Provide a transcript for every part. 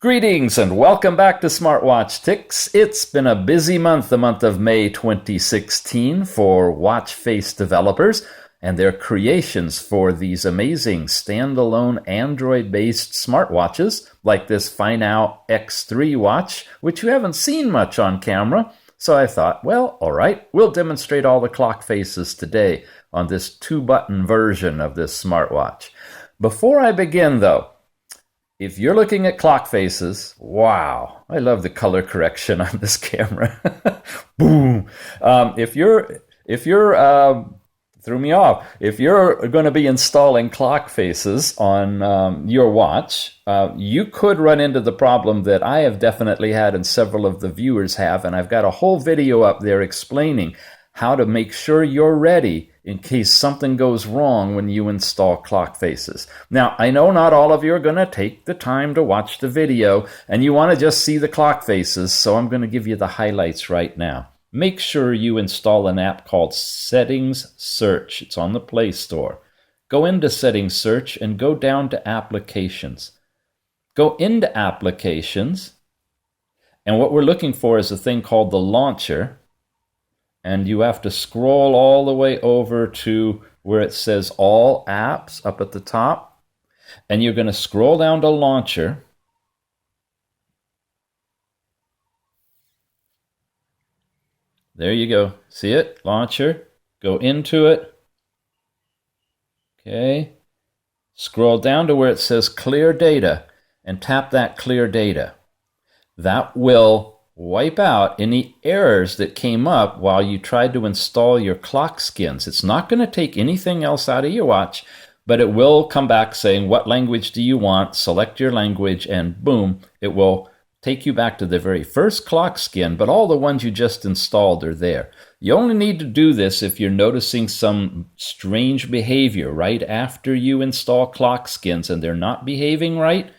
Greetings and welcome back to SmartWatch Ticks. It's been a busy month, the month of May 2016, for Watchface developers and their creations for these amazing standalone Android-based smartwatches like this FINOW X3 watch, which you haven't seen much on camera. So I thought, well, all right, we'll demonstrate all the clock faces today on this two-button version of this smartwatch. Before I begin, though, if you're looking at clock faces, wow, I love the color correction on this camera. Boom. If you're threw me off. If you're going to be installing clock faces on your watch, you could run into the problem that I have definitely had and several of the viewers have, and I've got a whole video up there explaining how to make sure you're ready in case something goes wrong when you install clock faces. Now, I know not all of you are going to take the time to watch the video, and you want to just see the clock faces, so I'm going to give you the highlights right now. Make sure you install an app called Settings Search. It's on the Play Store. Go into Settings Search and go down to Applications. Go into Applications, and what we're looking for is a thing called the Launcher. And you have to scroll all the way over to where it says All Apps up at the top. And you're going to scroll down to Launcher. There you go. See it? Launcher. Go into it. Okay. Scroll down to where it says Clear Data and tap that Clear Data. That will wipe out any errors that came up while you tried to install your clock skins. It's not going to take anything else out of your watch, but it will come back saying, what language do you want? Select your language, and boom, it will take you back to the very first clock skin, but all the ones you just installed are there. You only need to do this if you're noticing some strange behavior right after you install clock skins and they're not behaving right.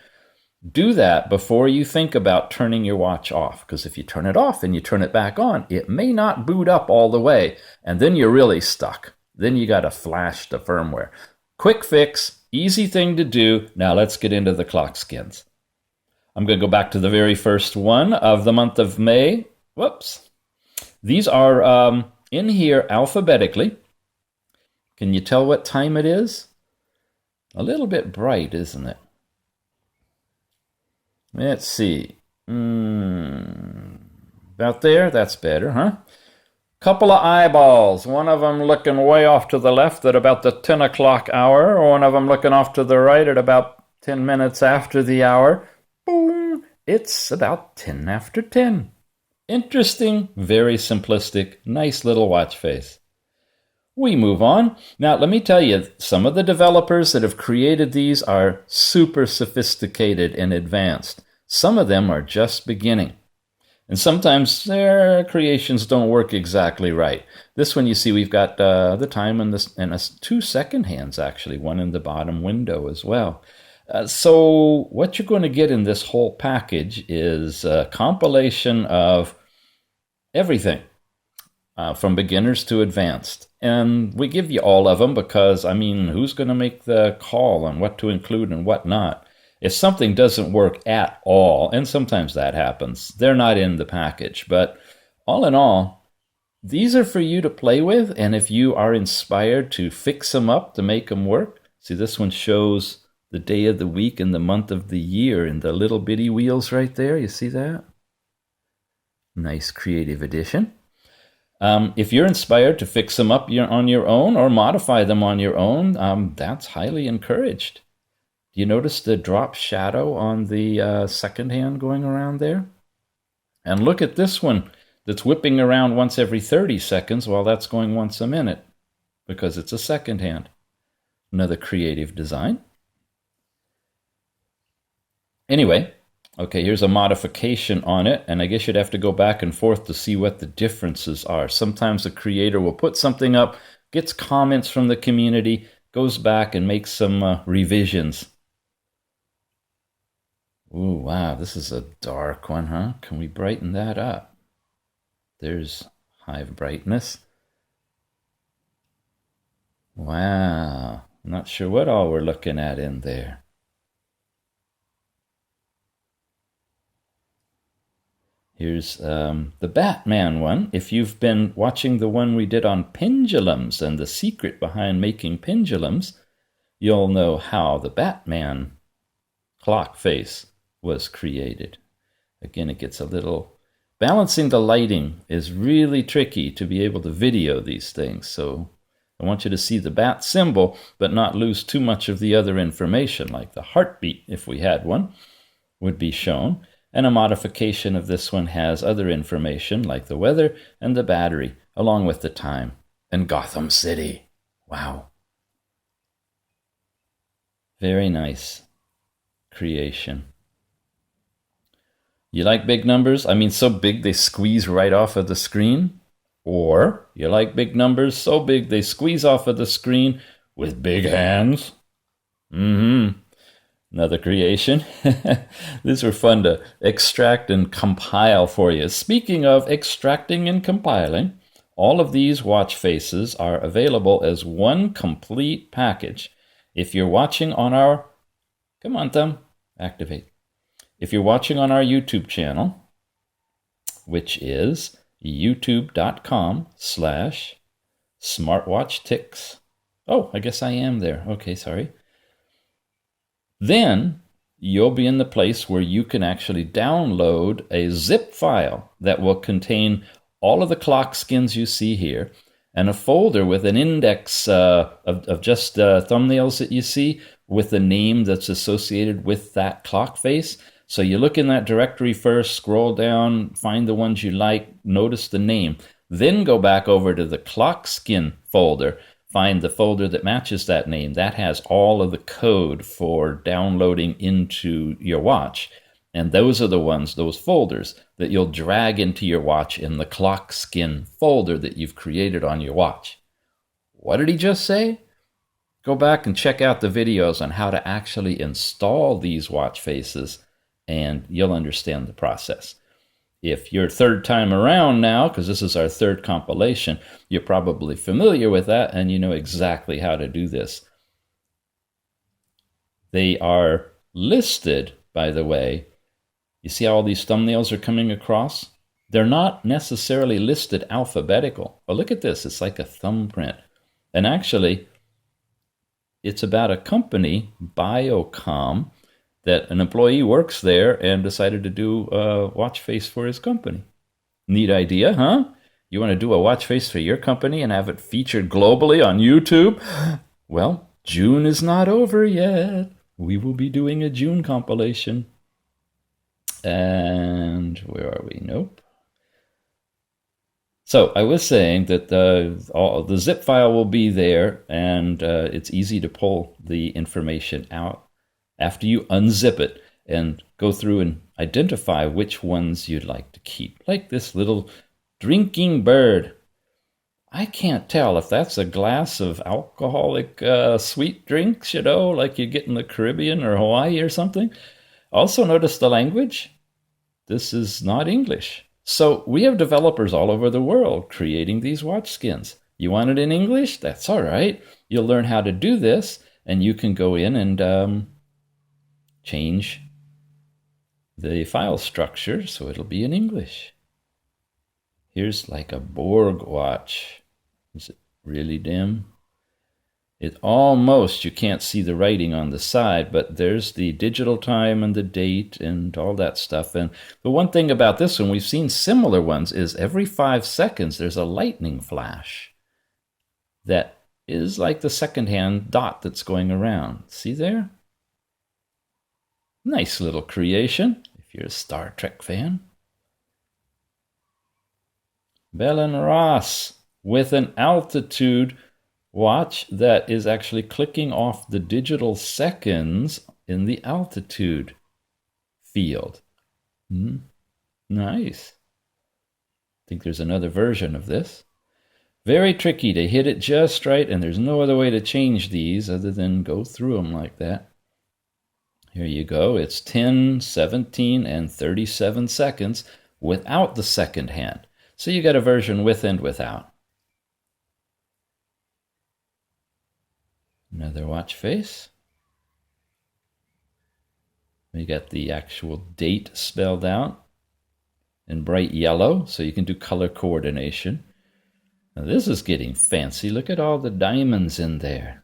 Do that before you think about turning your watch off, because if you turn it off and you turn it back on, it may not boot up all the way, and then you're really stuck. Then you got to flash the firmware. Quick fix, easy thing to do. Now let's get into the clock skins. I'm going to go back to the very first one of the month of May. Whoops. These are in here alphabetically. Can you tell what time it is? A little bit bright, isn't it? Let's see. About there? That's better, huh? Couple of eyeballs. One of them looking way off to the left at about the 10 o'clock hour, or one of them looking off to the right at about 10 minutes after the hour. Boom! It's about 10 after 10. Interesting, very simplistic, nice little watch face. We move on. Now, let me tell you, some of the developers that have created these are super sophisticated and advanced. Some of them are just beginning. And sometimes their creations don't work exactly right. This one, you see, we've got the time and two second hands, actually, one in the bottom window as well. So what you're going to get in this whole package is a compilation of everything. From beginners to advanced. And we give you all of them because, I mean, who's going to make the call on what to include and what not? If something doesn't work at all, and sometimes that happens, they're not in the package. But all in all, these are for you to play with, and if you are inspired to fix them up to make them work. See, this one shows the day of the week and the month of the year in the little bitty wheels right there. You see that? Nice creative addition. If you're inspired to fix them up on your own or modify them on your own, that's highly encouraged. Do you notice the drop shadow on the second hand going around there? And look at this one that's whipping around once every 30 seconds while that's going once a minute because it's a second hand. Another creative design. Anyway. Okay, here's a modification on it, and I guess you'd have to go back and forth to see what the differences are. Sometimes the creator will put something up, gets comments from the community, goes back and makes some revisions. Ooh, wow, this is a dark one, huh? Can we brighten that up? There's high brightness. Wow, I'm not sure what all we're looking at in there. Here's the Batman one. If you've been watching the one we did on pendulums and the secret behind making pendulums, you'll know how the Batman clock face was created. Again, it gets a little... Balancing the lighting is really tricky to be able to video these things, so I want you to see the bat symbol, but not lose too much of the other information, like the heartbeat, if we had one, would be shown. And a modification of this one has other information, like the weather and the battery, along with the time. And Gotham City. Wow. Very nice creation. You like big numbers? I mean, so big they squeeze right off of the screen? Or you like big numbers so big they squeeze off of the screen with big hands? Another creation. These were fun to extract and compile for you. Speaking of extracting and compiling, all of these watch faces are available as one complete package. If you're watching on our... Come on, Thumb. Activate. If you're watching on our YouTube channel, which is youtube.com/smartwatchtics. Oh, I guess I am there. Okay, sorry. Then you'll be in the place where you can actually download a zip file that will contain all of the clock skins you see here and a folder with an index of just thumbnails that you see with the name that's associated with that clock face. So you look in that directory first, scroll down, find the ones you like, notice the name, then go back over to the clock skin folder. Find the folder that matches that name. That has all of the code for downloading into your watch. And those are the ones, those folders, that you'll drag into your watch in the clock skin folder that you've created on your watch. What did he just say? Go back and check out the videos on how to actually install these watch faces, and you'll understand the process. If you're third time around now, because this is our third compilation, you're probably familiar with that and you know exactly how to do this. They are listed, by the way. You see how all these thumbnails are coming across? They're not necessarily listed alphabetical. But look at this, it's like a thumbprint. And actually, it's about a company, Biocom, that an employee works there and decided to do a watch face for his company. Neat idea, huh? You want to do a watch face for your company and have it featured globally on YouTube? Well, June is not over yet. We will be doing a June compilation. And where are we? Nope. So I was saying that the zip file will be there, and it's easy to pull the information out after you unzip it and go through and identify which ones you'd like to keep. Like this little drinking bird. I can't tell if that's a glass of alcoholic sweet drinks, you know, like you get in the Caribbean or Hawaii or something. Also notice the language. This is not English. So we have developers all over the world creating these watch skins. You want it in English? That's all right. You'll learn how to do this, and you can go in and change the file structure so it'll be in English. Here's like a Borg watch. Is it really dim? It almost, you can't see the writing on the side, but there's the digital time and the date and all that stuff. And the one thing about this one, we've seen similar ones, is every 5 seconds there's a lightning flash that is like the second-hand dot that's going around. See there? Nice little creation, if you're a Star Trek fan. Bell & Ross with an altitude watch that is actually clicking off the digital seconds in the altitude field. Nice. I think there's another version of this. Very tricky to hit it just right, and there's no other way to change these other than go through them like that. Here you go. It's 10, 17, and 37 seconds without the second hand. So you got a version with and without. Another watch face. We got the actual date spelled out. and bright yellow, so you can do color coordination. Now this is getting fancy. Look at all the diamonds in there.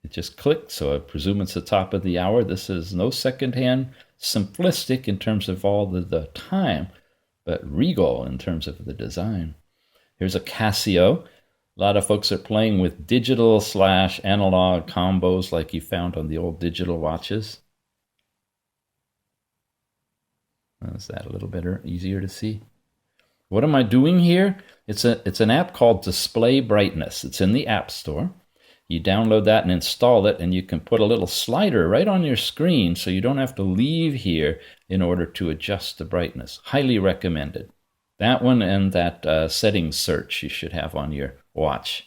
It just clicked, so I presume it's the top of the hour. This is no secondhand, simplistic in terms of all the time, but regal in terms of the design. Here's a Casio. A lot of folks are playing with digital / analog combos like you found on the old digital watches. Is that a little better, easier to see? What am I doing here? It's an app called Display Brightness. It's in the App Store. You download that and install it, and you can put a little slider right on your screen so you don't have to leave here in order to adjust the brightness. Highly recommended. That one and that settings search you should have on your watch.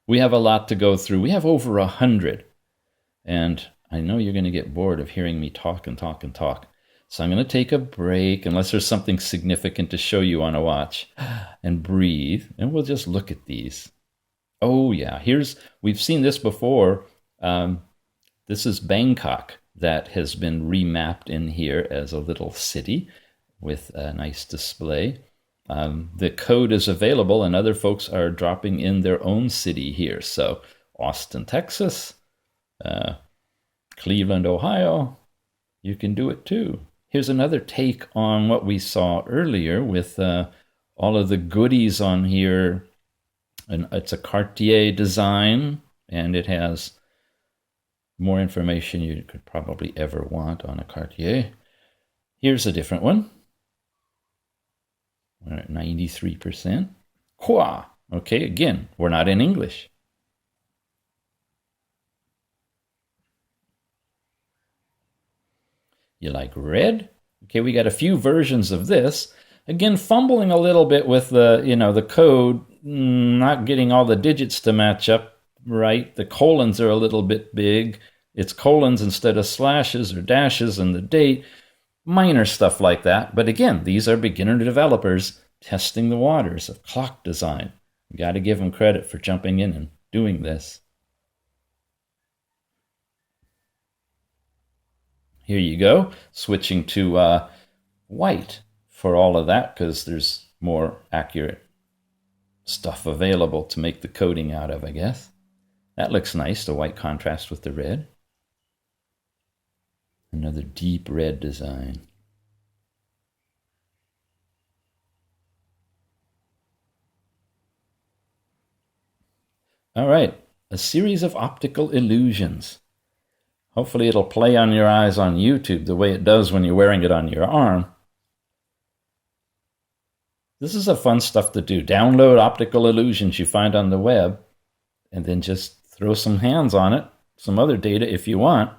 We have a lot to go through. We have over 100. And I know you're going to get bored of hearing me talk and talk and talk. So I'm going to take a break, unless there's something significant to show you on a watch, and breathe, and we'll just look at these. Oh yeah, we've seen this before. This is Bangkok that has been remapped in here as a little city with a nice display. The code is available, and other folks are dropping in their own city here. So Austin, Texas, Cleveland, Ohio, you can do it too. Here's another take on what we saw earlier with all of the goodies on here. And it's a Cartier design, and it has more information you could probably ever want on a Cartier. Here's a different one. We're at 93%. Quoi? Okay, again, we're not in English. You like red? Okay, we got a few versions of this. Again, fumbling a little bit with the code, not getting all the digits to match up right. The colons are a little bit big. It's colons instead of slashes or dashes in the date. Minor stuff like that. But again, these are beginner developers testing the waters of clock design. You got to give them credit for jumping in and doing this. Here you go, switching to white for all of that, because there's more accurate stuff available to make the coding out of, I guess. That looks nice, the white contrast with the red. Another deep red design. All right, a series of optical illusions. Hopefully it'll play on your eyes on YouTube the way it does when you're wearing it on your arm. This is a fun stuff to do. Download optical illusions you find on the web, and then just throw some hands on it, some other data if you want.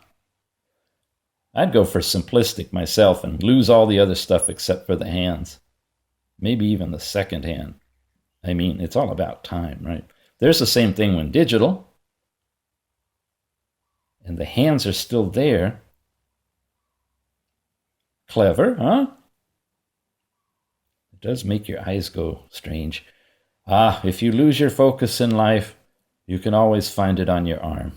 I'd go for simplistic myself and lose all the other stuff except for the hands. Maybe even the second hand. I mean, it's all about time, right? There's the same thing when digital. And the hands are still there. Clever, huh? It does make your eyes go strange. If you lose your focus in life, you can always find it on your arm.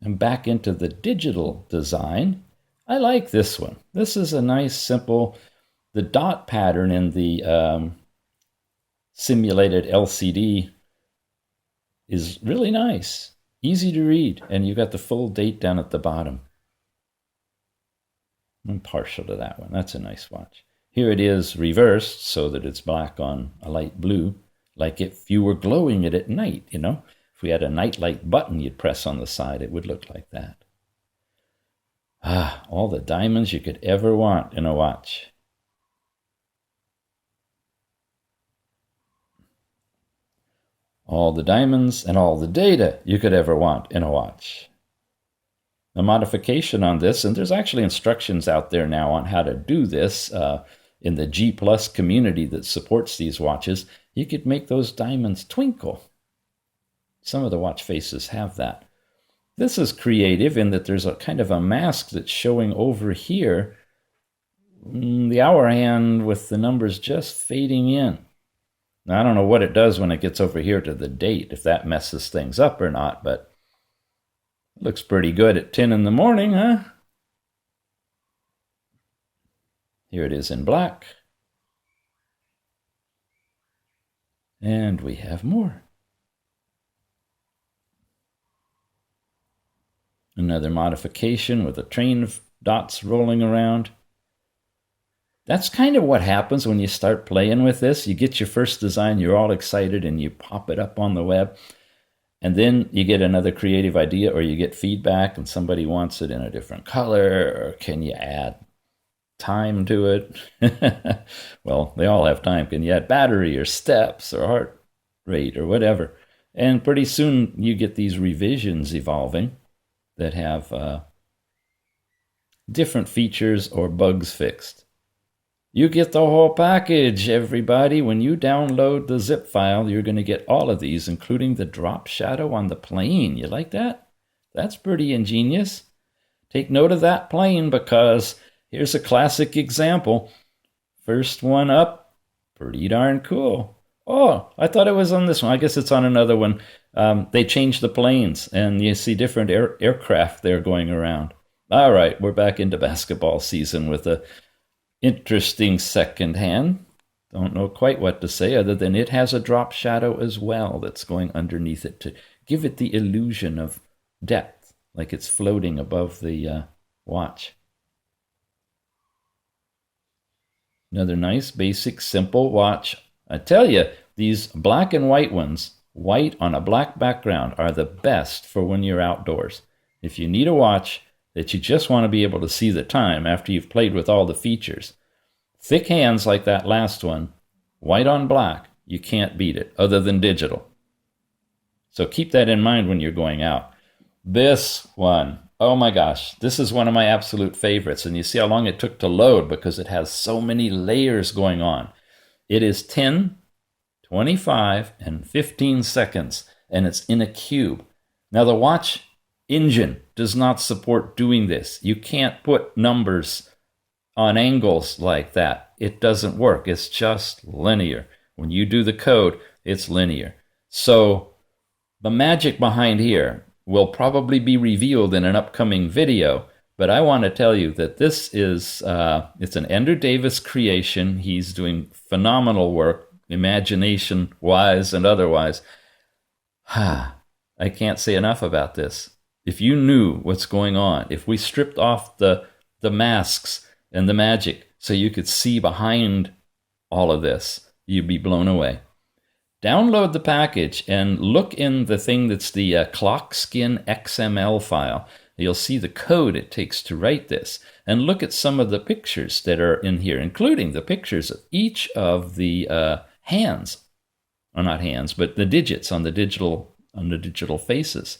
And back into the digital design, I like this one. This is a nice, simple, the dot pattern in the simulated LCD is really nice, easy to read, and you've got the full date down at the bottom. I'm partial to that one. That's a nice watch. Here it is reversed so that it's black on a light blue, like if you were glowing it at night, you know. If we had a nightlight button you'd press on the side, it would look like that. All the diamonds you could ever want in a watch. All the diamonds and all the data you could ever want in a watch. A modification on this, and there's actually instructions out there now on how to do this in the G+ community that supports these watches. You could make those diamonds twinkle. Some of the watch faces have that. This is creative in that there's a kind of a mask that's showing over here, the hour hand with the numbers just fading in. Now, I don't know what it does when it gets over here to the date, if that messes things up or not, but it looks pretty good at 10 in the morning, huh? Here it is in black. And we have more. Another modification with a train of dots rolling around. That's kind of what happens when you start playing with this. You get your first design, you're all excited, and you pop it up on the web. And then you get another creative idea, or you get feedback and somebody wants it in a different color, or can you add time to it? Well, they all have time. Can you add battery or steps or heart rate or whatever? And pretty soon you get these revisions evolving that have different features or bugs fixed. You get the whole package, everybody. When you download the zip file, you're going to get all of these, including the drop shadow on the plane. You like that? That's pretty ingenious. Take note of that plane, because here's a classic example. First one up, pretty darn cool. Oh, I thought it was on this one. I guess it's on another one. They changed the planes, and you see different aircraft there going around. All right, we're back into basketball season with a interesting second hand. Don't know quite what to say other than it has a drop shadow as well that's going underneath it to give it the illusion of depth, like it's floating above the watch. Another nice, basic, simple watch. I tell you, these black and white ones, white on a black background, are the best for when you're outdoors. If you need a watch that you just want to be able to see the time after you've played with all the features, thick hands like that last one, white on black, you can't beat it, other than digital. So keep that in mind when you're going out. This one, oh my gosh, this is one of my absolute favorites. And you see how long it took to load because it has so many layers going on. It is 10, 25, and 15 seconds, and it's in a cube. Now the watch engine does not support doing this. You can't put numbers on angles like that. It doesn't work. It's just linear. When you do the code, it's linear. So the magic behind here will probably be revealed in an upcoming video, but I want to tell you that this is, it's an Andrew Davis creation. He's doing phenomenal work, imagination-wise and otherwise. I can't say enough about this. If you knew what's going on, if we stripped off the masks and the magic so you could see behind all of this, you'd be blown away. Download the package and look in the thing that's the clock skin XML file. You'll see the code it takes to write this. And look at some of the pictures that are in here, including the pictures of each of the hands. Or not hands, but the digits on the digital faces.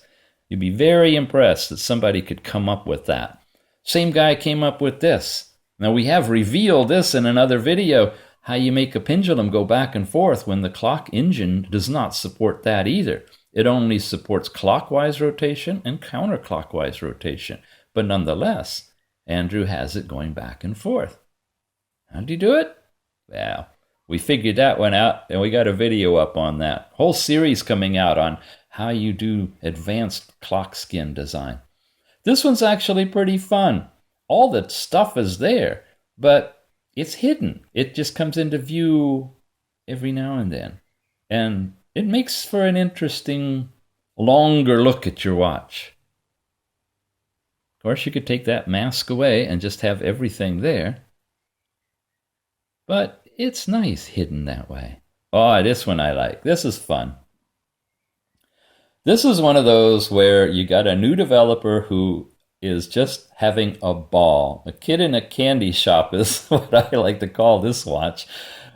You'd be very impressed that somebody could come up with that. Same guy came up with this. Now we have revealed this in another video, how you make a pendulum go back and forth when the clock engine does not support that either. It only supports clockwise rotation and counterclockwise rotation. But nonetheless, Andrew has it going back and forth. How did he do it? Well, we figured that one out, and we got a video up on that. Whole series coming out on how you do advanced clock skin design. This one's actually pretty fun. All the stuff is there, but it's hidden. It just comes into view every now and then. And it makes for an interesting, longer look at your watch. Of course, you could take that mask away and just have everything there. But it's nice hidden that way. Oh, this one I like. This is fun. This is one of those where you got a new developer who is just having a ball. A kid in a candy shop is what I like to call this watch.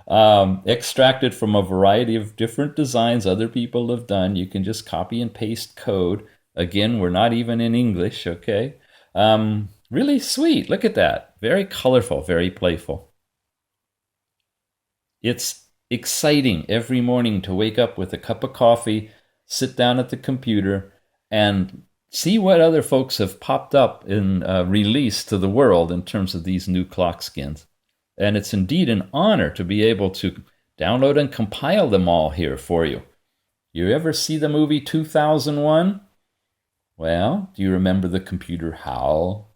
Extracted from a variety of different designs other people have done. You can just copy and paste code. Again, we're not even in English, okay? Really sweet. Look at that. Very colorful, very playful. It's exciting every morning to wake up with a cup of coffee, sit down at the computer, and See what other folks have popped up in release to the world in terms of these new clock skins. And it's indeed an honor to be able to download and compile them all here for you. You ever see the movie 2001? Well, do you remember the computer HAL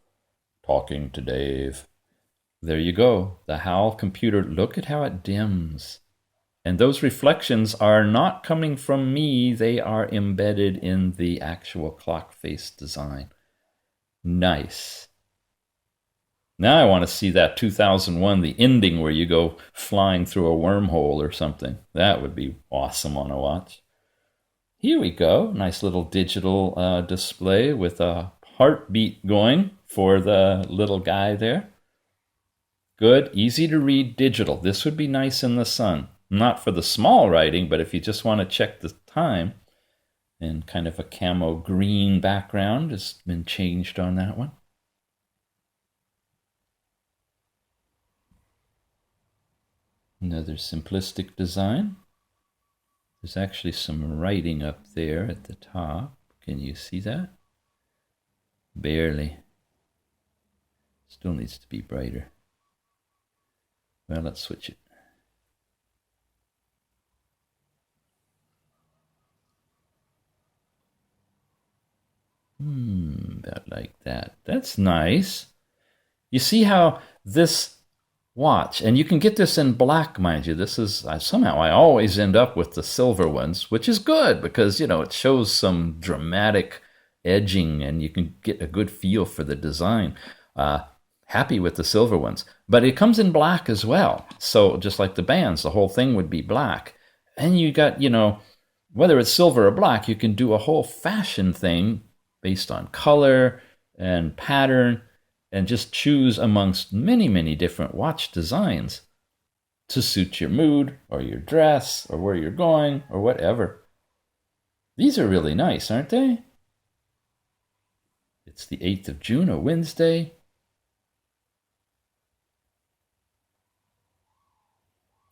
talking to Dave? There you go, the HAL computer. Look at how it dims. And those reflections are not coming from me. They are embedded in the actual clock face design. Nice. Now I want to see that 2001, the ending where you go flying through a wormhole or something. That would be awesome on a watch. Here we go. Nice little digital display with a heartbeat going for the little guy there. Good, easy to read digital. This would be nice in the sun. Not for the small writing, but if you just want to check the time, and kind of a camo green background has been changed on that one. Another simplistic design. There's actually some writing up there at the top. Can you see that? Barely. Still needs to be brighter. Well, let's switch it. About like that. That's nice. You see how this watch, and you can get this in black, mind you. This is, somehow I always end up with the silver ones, which is good because, you know, it shows some dramatic edging and you can get a good feel for the design. Happy with the silver ones. But it comes in black as well. So just like the bands, the whole thing would be black. And you got, you know, whether it's silver or black, you can do a whole fashion thing based on color and pattern, and just choose amongst many, many different watch designs to suit your mood or your dress or where you're going or whatever. These are really nice, aren't they? It's the 8th of June, a Wednesday.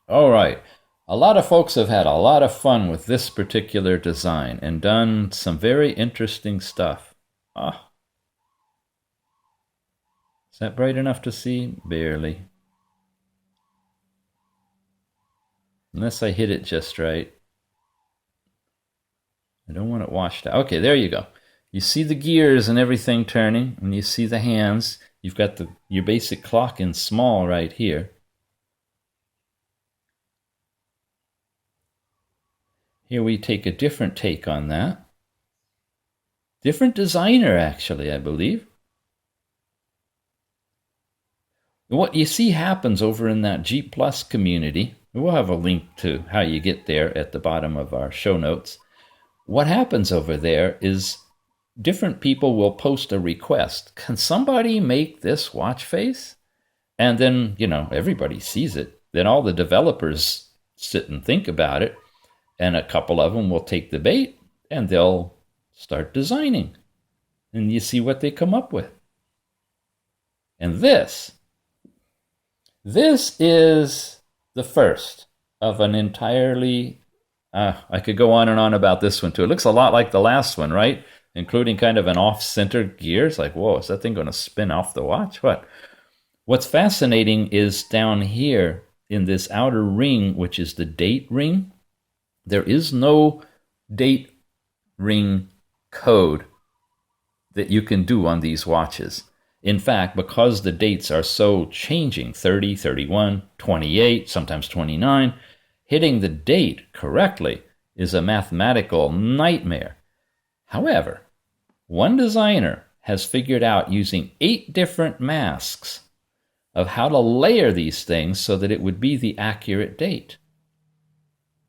All right. A lot of folks have had a lot of fun with this particular design and done some very interesting stuff. Is that bright enough to see? Barely. Unless I hit it just right. I don't want it washed out. Okay, there you go. You see the gears and everything turning, and you see the hands. You've got your basic clock in small right here. Here we take a different take on that. Different designer, actually, I believe. What you see happens over in that G Plus community, we'll have a link to how you get there at the bottom of our show notes. What happens over there is different people will post a request. Can somebody make this watch face? And then, you know, everybody sees it. Then all the developers sit and think about it. And a couple of them will take the bait and they'll start designing. And you see what they come up with. And this is the first of an entirely, I could go on and on about this one too. It looks a lot like the last one, right? Including kind of an off-center gear. It's like, whoa, is that thing going to spin off the watch? What? What's fascinating is down here in this outer ring, which is the date ring. There is no date ring code that you can do on these watches. In fact, because the dates are so changing, 30, 31, 28, sometimes 29, hitting the date correctly is a mathematical nightmare. However, one designer has figured out using 8 different masks of how to layer these things so that it would be the accurate date.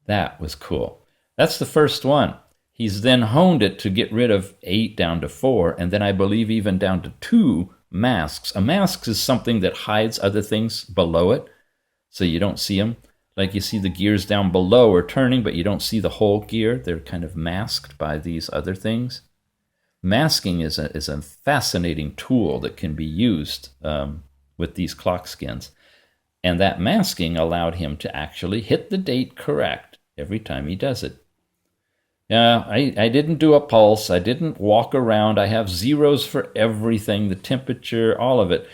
That was cool. That's the first one. He's then honed it to get rid of 8 down to 4, and then I believe even down to 2 masks. A mask is something that hides other things below it, so you don't see them. Like you see the gears down below are turning, but you don't see the whole gear. They're kind of masked by these other things. Masking is a fascinating tool that can be used with these clock skins. And that masking allowed him to actually hit the date correct every time he does it. Yeah, I didn't do a pulse. I didn't walk around. I have zeros for everything, the temperature, all of it.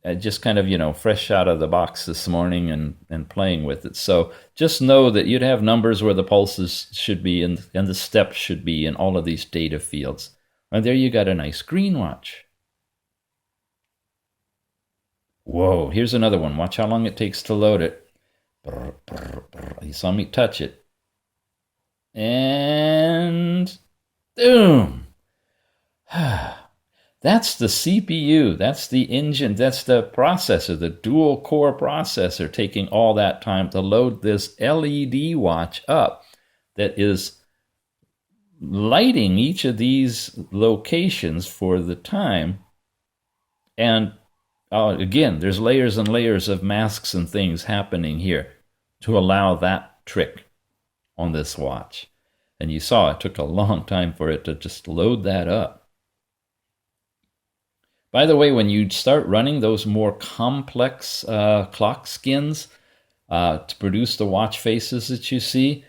I just kind of, fresh out of the box this morning and playing with it. So just know that you'd have numbers where the pulses should be and the steps should be in all of these data fields. And there you got a nice green watch. Whoa, here's another one. Watch how long it takes to load it. Brr, brr, brr. You saw me touch it. And boom. That's the CPU. That's the engine. That's the processor, the dual core processor taking all that time to load this LED watch up that is lighting each of these locations for the time. And again, there's layers and layers of masks and things happening here to allow that trick on this watch. And you saw it took a long time for it to just load that up. By the way, when you start running those more complex clock skins to produce the watch faces that you see,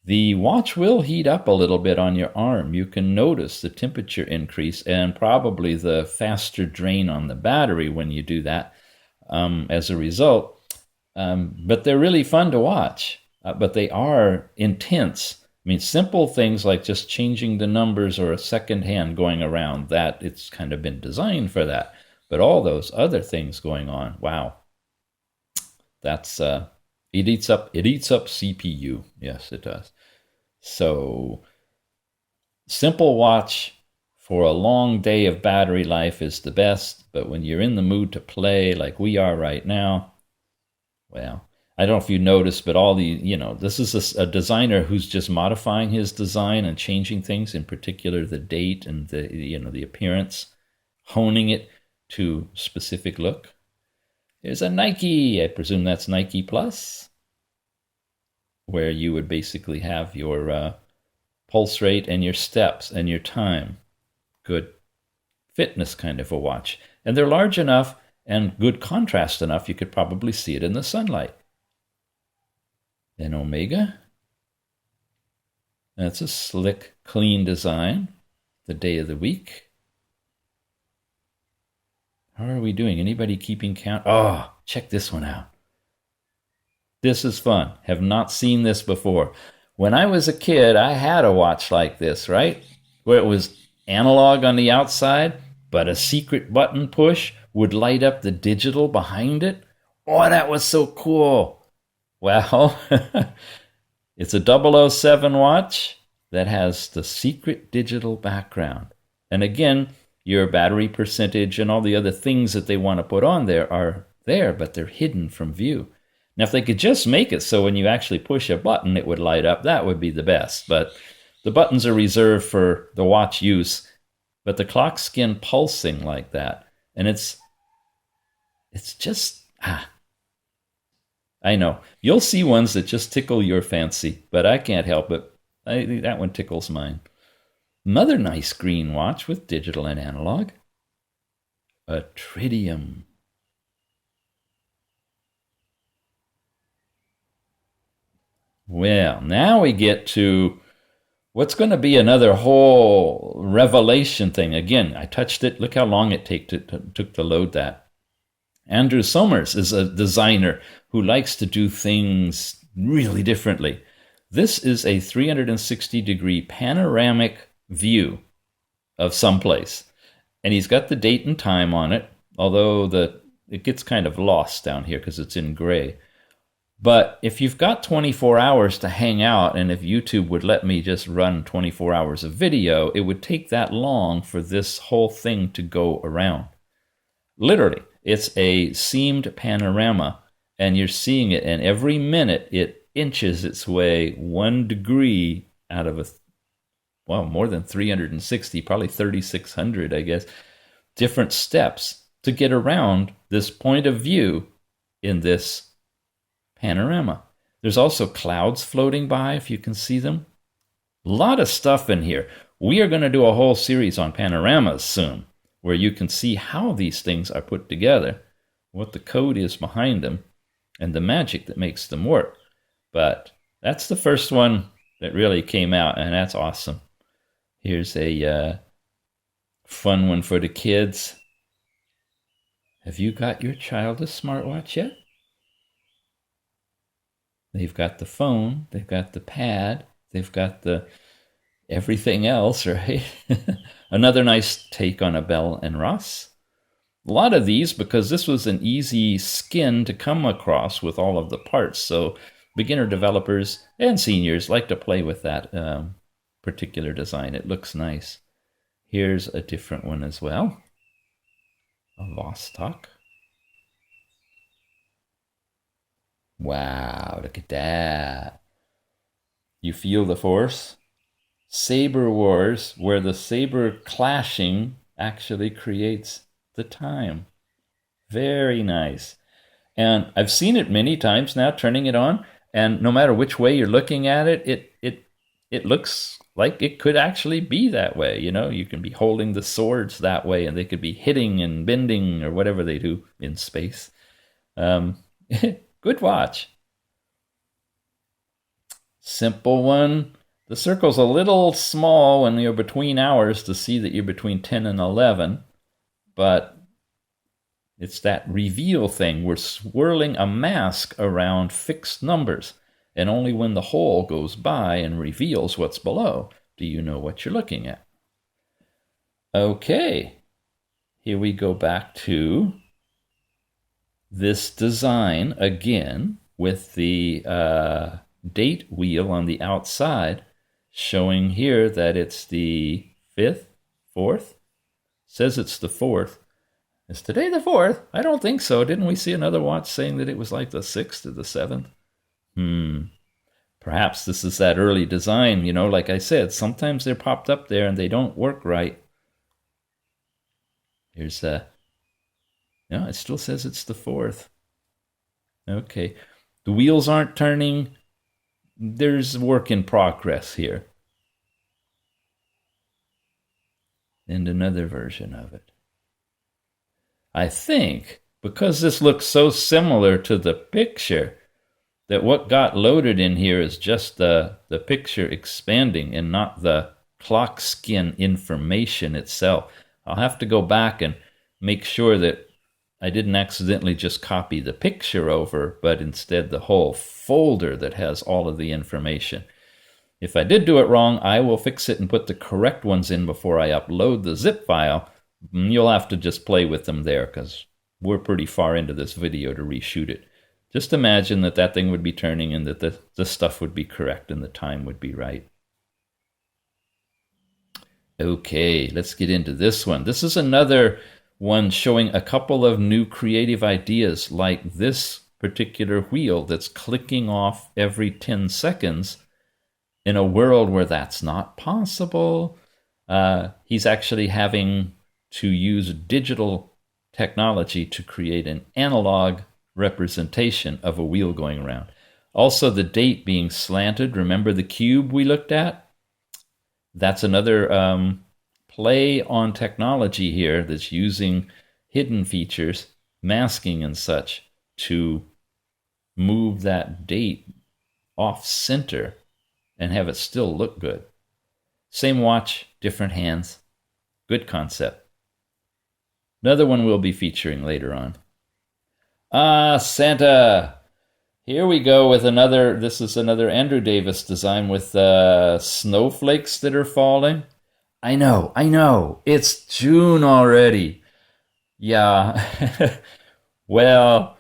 the watch will heat up a little bit on your arm. You can notice the temperature increase and probably the faster drain on the battery when you do that as a result. But they're really fun to watch, but they are intense. I mean, simple things like just changing the numbers or a second hand going around, that it's kind of been designed for that. But all those other things going on, wow. That's it eats up CPU. Yes, it does. So simple watch for a long day of battery life is the best, but when you're in the mood to play like we are right now, well, I don't know if you noticed, but all the, this is a designer who's just modifying his design and changing things, in particular the date and the appearance, honing it to specific look. There's a Nike, I presume that's Nike Plus, where you would basically have your pulse rate and your steps and your time. Good fitness kind of a watch. And they're large enough and good contrast enough, you could probably see it in the sunlight. Then Omega. That's a slick, clean design. The day of the week. How are we doing? Anybody keeping count? Oh, check this one out. This is fun. Have not seen this before. When I was a kid, I had a watch like this, right? Where it was analog on the outside, but a secret button push would light up the digital behind it. Oh, that was so cool. Well, it's a 007 watch that has the secret digital background. And again, your battery percentage and all the other things that they want to put on there are there, but they're hidden from view. Now, if they could just make it so when you actually push a button, it would light up, that would be the best. But the buttons are reserved for the watch use. But the clock skin pulsing like that, and it's just, I know. You'll see ones that just tickle your fancy, but I can't help it. That one tickles mine. Another nice green watch with digital and analog. A tritium. Well, now we get to what's going to be another whole revelation thing. Again, I touched it. Look how long it took to load that. Andrew Somers is a designer who likes to do things really differently. This is a 360-degree panoramic view of someplace. And he's got the date and time on it, although it gets kind of lost down here because it's in gray. But if you've got 24 hours to hang out, and if YouTube would let me just run 24 hours of video, it would take that long for this whole thing to go around. Literally, it's a seamed panorama, and you're seeing it, and every minute it inches its way 1 degree out of more than 360, probably 3,600, I guess, different steps to get around this point of view in this panorama. There's also clouds floating by, if you can see them. A lot of stuff in here. We are going to do a whole series on panoramas soon, where you can see how these things are put together, what the code is behind them, and the magic that makes them work. But that's the first one that really came out, and that's awesome. Here's a fun one for the kids. Have you got your child a smartwatch yet? They've got the phone, they've got the pad, they've got the everything else, right? Another nice take on a Bell and Ross. A lot of these, because this was an easy skin to come across with all of the parts, so beginner developers and seniors like to play with that particular design. It looks nice. Here's a different one as well. A Vostok. Wow, look at that. You feel the force? Saber wars, where the saber clashing actually creates the time. Very nice. And I've seen it many times now, turning it on, and no matter which way you're looking at it, it looks like it could actually be that way. You know, you can be holding the swords that way, and they could be hitting and bending or whatever they do in space. Good watch. Simple one. The circle's a little small when you're between hours to see that you're between 10 and 11, but it's that reveal thing. We're swirling a mask around fixed numbers, and only when the hole goes by and reveals what's below do you know what you're looking at. Okay, here we go back to this design again with the date wheel on the outside, showing here that it's the 5th, 4th. Says it's the 4th. Is today the 4th? I don't think so. Didn't we see another watch saying that it was like the 6th or the 7th? Perhaps this is that early design. You know, like I said, sometimes they're popped up there and they don't work right. Here's no, it still says it's the 4th. Okay. The wheels aren't turning. There's work in progress here. And another version of it. I think because this looks so similar to the picture, that what got loaded in here is just the picture expanding and not the clock skin information itself. I'll have to go back and make sure that I didn't accidentally just copy the picture over, but instead the whole folder that has all of the information. If I did do it wrong, I will fix it and put the correct ones in before I upload the zip file. You'll have to just play with them there because we're pretty far into this video to reshoot it. Just imagine that that thing would be turning and that the stuff would be correct and the time would be right. Okay, let's get into this one. This is another one showing a couple of new creative ideas, like this particular wheel that's clicking off every 10 seconds in a world where that's not possible. He's actually having to use digital technology to create an analog representation of a wheel going around. Also, the date being slanted. Remember the cube we looked at? That's another play on technology here that's using hidden features, masking and such, to move that date off center and have it still look good. Same watch, different hands. Good concept. Another one we'll be featuring later on. Santa! Here we go with another, this is another Andrew Davis design with snowflakes that are falling. I know, it's June already. Yeah, well,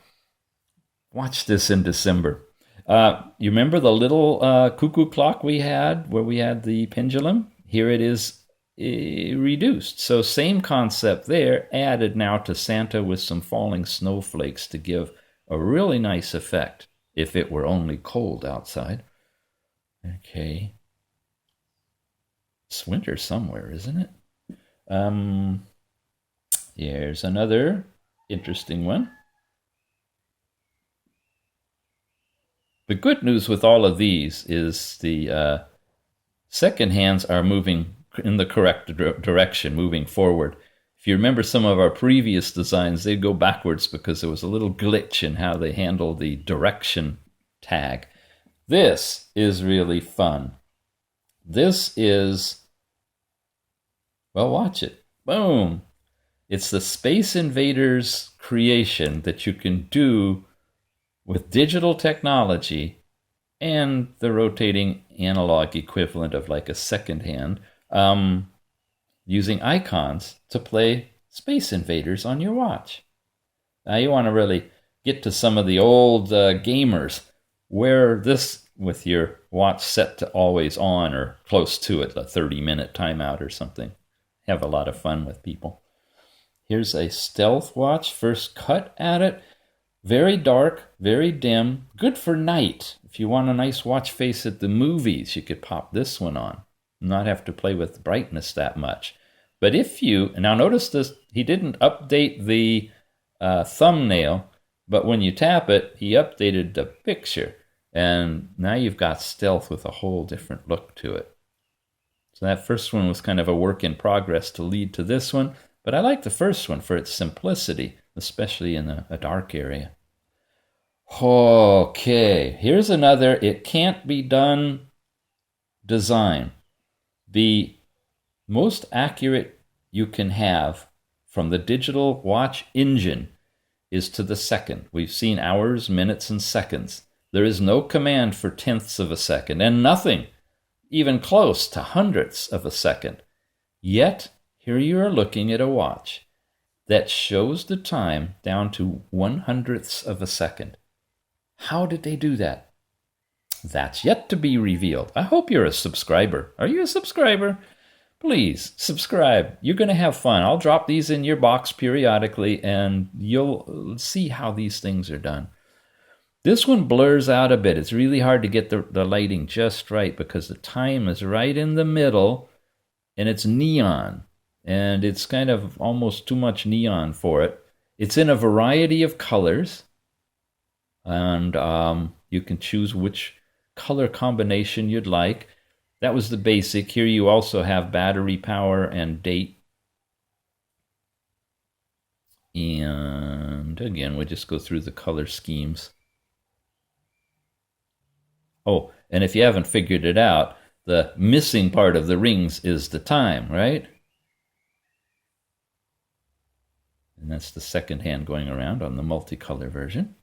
watch this in December. You remember the little cuckoo clock we had, where we had the pendulum? Here it is reduced. So same concept there, added now to Santa with some falling snowflakes to give a really nice effect if it were only cold outside. Okay. It's winter somewhere, isn't it? Here's another interesting one. The good news with all of these is the second hands are moving in the correct direction, moving forward. If you remember some of our previous designs, they'd go backwards because there was a little glitch in how they handled the direction tag. This is really fun. This is, well, watch it. Boom. It's the Space Invaders creation that you can do with digital technology and the rotating analog equivalent of like a second hand, using icons to play Space Invaders on your watch. Now you want to really get to some of the old gamers. Wear this with your watch set to always on or close to it, a 30-minute timeout or something. Have a lot of fun with people. Here's a stealth watch, first cut at it. Very dark, very dim, good for night. If you want a nice watch face at the movies, you could pop this one on. Not have to play with brightness that much. But if you, now notice this, he didn't update the thumbnail, but when you tap it, he updated the picture. And now you've got stealth with a whole different look to it. So that first one was kind of a work in progress to lead to this one. But I like the first one for its simplicity, especially in a dark area. Okay, here's another it can't be done design. The most accurate you can have from the digital watch engine is to the second. We've seen hours, minutes, and seconds. There is no command for tenths of a second, and nothing even close to hundredths of a second. Yet, here you are looking at a watch that shows the time down to 1/100ths of a second. How did they do that? That's yet to be revealed. I hope you're a subscriber. Are you a subscriber? Please subscribe. You're going to have fun. I'll drop these in your box periodically, and you'll see how these things are done. This one blurs out a bit. It's really hard to get the lighting just right because the time is right in the middle, and it's neon. And it's kind of almost too much neon for it. It's in a variety of colors, and you can choose which color combination you'd like. That was the basic. Here you also have battery power and date. And again, we just go through the color schemes. Oh, and if you haven't figured it out, the missing part of the rings is the time, right? And that's the second hand going around on the multicolor version.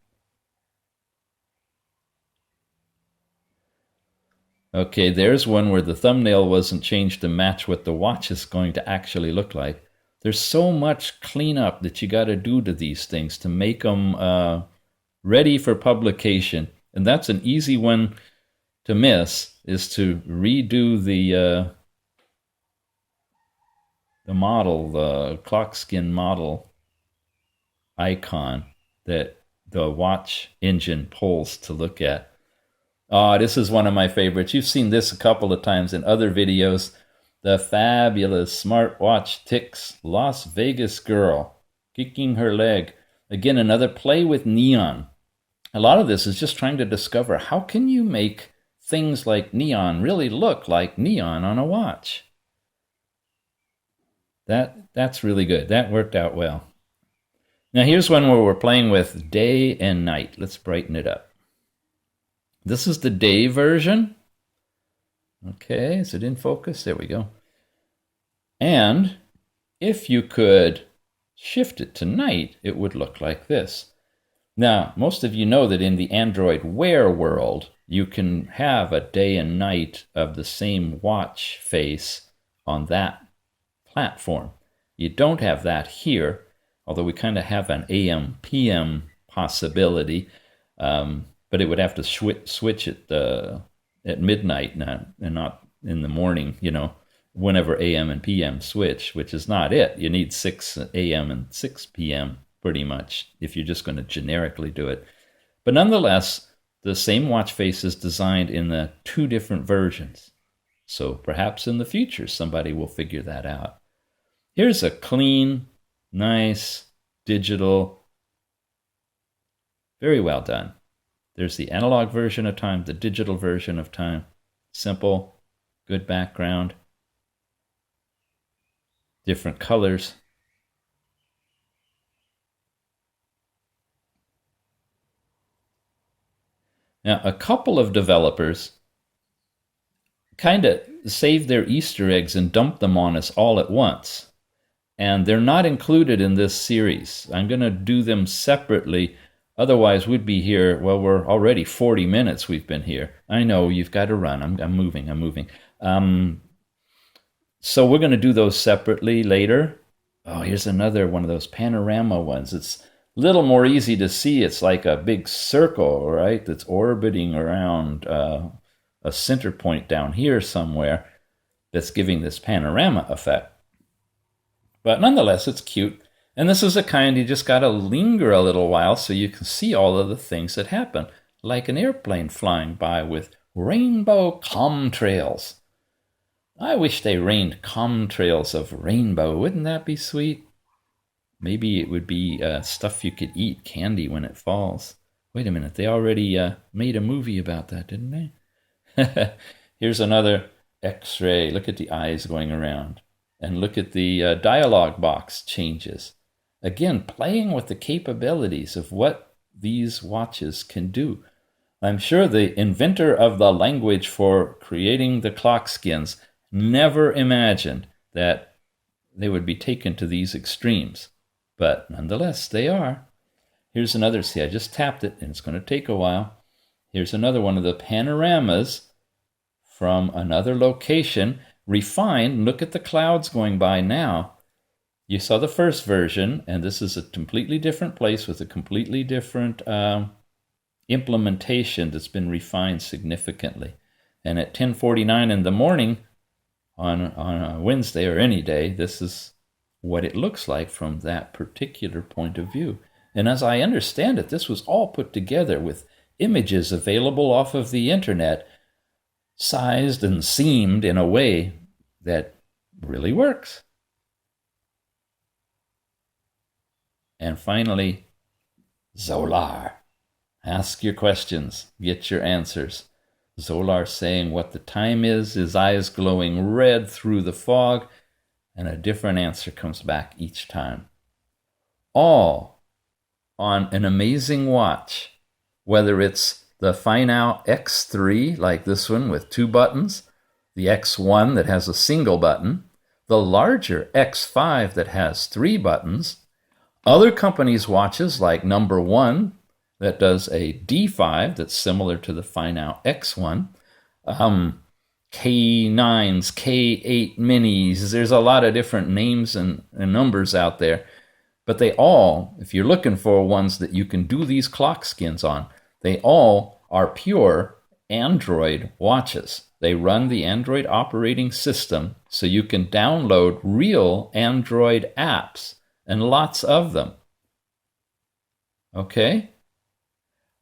Okay, there's one where the thumbnail wasn't changed to match what the watch is going to actually look like. There's so much cleanup that you got to do to these things to make them ready for publication. And that's an easy one to miss, is to redo the model, the clock skin model icon that the watch engine pulls to look at. This is one of my favorites. You've seen this a couple of times in other videos. The fabulous SmartWatch ticks Las Vegas girl kicking her leg. Again, another play with neon. A lot of this is just trying to discover how can you make things like neon really look like neon on a watch. That's really good. That worked out well. Now here's one where we're playing with day and night. Let's brighten it up. This is the day version. Okay, is it in focus? There we go. And if you could shift it to night, it would look like this. Now, most of you know that in the Android Wear world, you can have a day and night of the same watch face on that platform. You don't have that here, although we kind of have an AM/PM possibility, but it would have to switch at midnight and not in the morning, whenever AM and PM switch, which is not it. You need 6 AM and 6 PM pretty much if you're just going to generically do it. But nonetheless, the same watch face is designed in the 2 different versions. So perhaps in the future somebody will figure that out. Here's a clean, nice, digital, very well done. There's the analog version of time, the digital version of time. Simple, good background, different colors. Now, a couple of developers kind of save their Easter eggs and dump them on us all at once. And they're not included in this series. I'm going to do them separately. Otherwise, we'd be here. Well, we're already 40 minutes we've been here. I know, you've got to run. I'm moving. So we're going to do those separately later. Oh, here's another one of those Panorama ones. It's a little more easy to see. It's like a big circle, right, that's orbiting around a center point down here somewhere that's giving this panorama effect. But nonetheless, it's cute. And this is a kind you just got to linger a little while so you can see all of the things that happen, like an airplane flying by with rainbow contrails. I wish they rained contrails of rainbow. Wouldn't that be sweet? Maybe it would be stuff you could eat, candy, when it falls. Wait a minute, they already made a movie about that, didn't they? Here's another X-ray. Look at the eyes going around. And look at the dialog box changes. Again, playing with the capabilities of what these watches can do. I'm sure the inventor of the language for creating the clock skins never imagined that they would be taken to these extremes. But nonetheless, they are. Here's another. See, I just tapped it, and it's going to take a while. Here's another one of the panoramas from another location. Refined. Look at the clouds going by now. You saw the first version, and this is a completely different place with a completely different implementation that's been refined significantly. And at 10:49 in the morning on a Wednesday or any day, this is what it looks like from that particular point of view. And as I understand it, this was all put together with images available off of the internet, sized and seamed in a way that really works. And finally, Zolar. Ask your questions, get your answers. Zolar saying what the time is, his eyes glowing red through the fog, and a different answer comes back each time. All on an amazing watch, whether it's the FINOW X3, like this one with 2 buttons, the X1 that has a single button, the larger X5 that has 3 buttons, other companies' watches like number 1 that does a D5 that's similar to the FINOW X1, K9s, K8 minis, there's a lot of different names and numbers out there, but they all, if you're looking for ones that you can do these clock skins on, they all are pure Android watches. They run the Android operating system, so you can download real Android apps, and lots of them. Okay?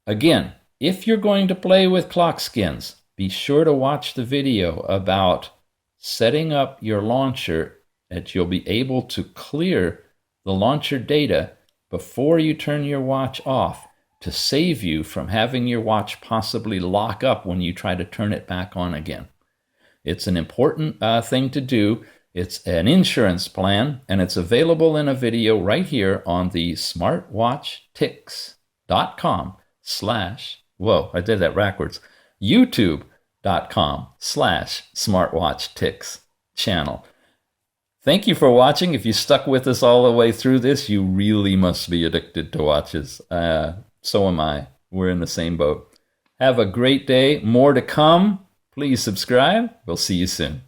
Again, if you're going to play with clock skins, be sure to watch the video about setting up your launcher that you'll be able to clear the launcher data before you turn your watch off to save you from having your watch possibly lock up when you try to turn it back on again. It's an important thing to do. It's an insurance plan, and it's available in a video right here on the SmartWatchTicks.com/ whoa, I did that backwards. YouTube.com/SmartWatchTicks channel. Thank you for watching. If you stuck with us all the way through this, you really must be addicted to watches. So am I. We're in the same boat. Have a great day. More to come. Please subscribe. We'll see you soon.